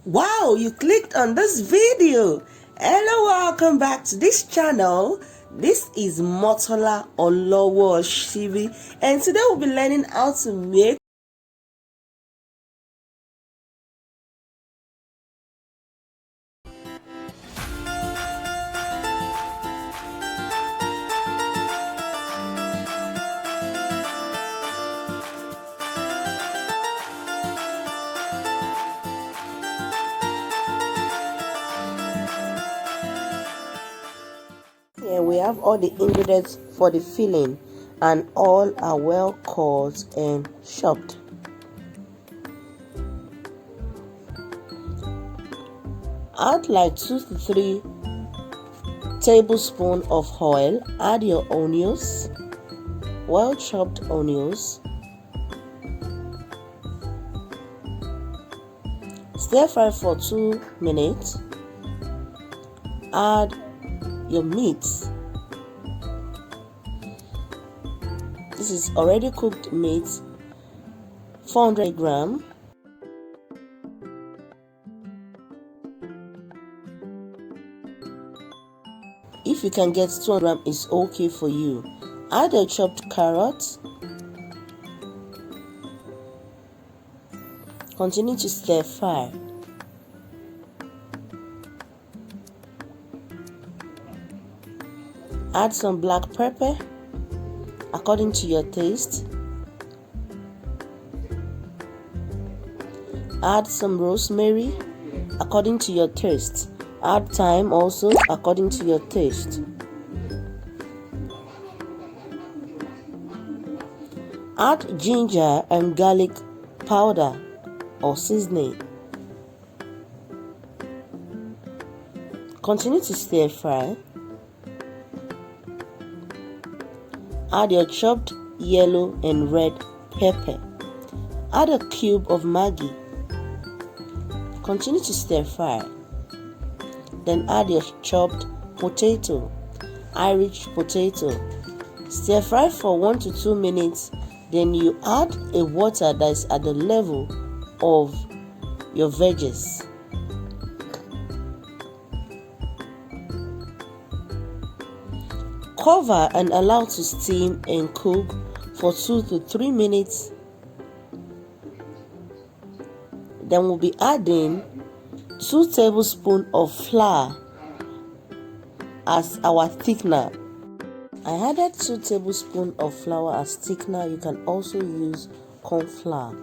Wow, you clicked on this video. Hello, welcome back to this channel. This is Motola Olowo Shivi, and today we'll be learning how to make Here we have all the ingredients for the filling, and all are well cut and chopped. Add like 2 to 3 tablespoons of oil. Add your onions, well chopped onions. Stir fry for 2 minutes. Add your meat. This is already cooked meat, 400 grams. If you can get 200 grams, it's okay for you. Add a chopped carrot. Continue to stir fry. Add some black pepper according to your taste. Add some rosemary according to your taste. Add thyme also according to your taste. Add ginger and garlic powder or seasoning. Continue to stir fry. Add your chopped yellow and red pepper. Add a cube of Maggi. Continue to stir fry. Then add your chopped potato, Irish potato. Stir fry for 1 to 2 minutes. Then you add a water that is at the level of your veggies. Cover and allow to steam and cook for 2 to 3 minutes. Then we'll be adding 2 tablespoons of flour as our thickener. I added 2 tablespoons of flour as thickener. You can also use corn flour.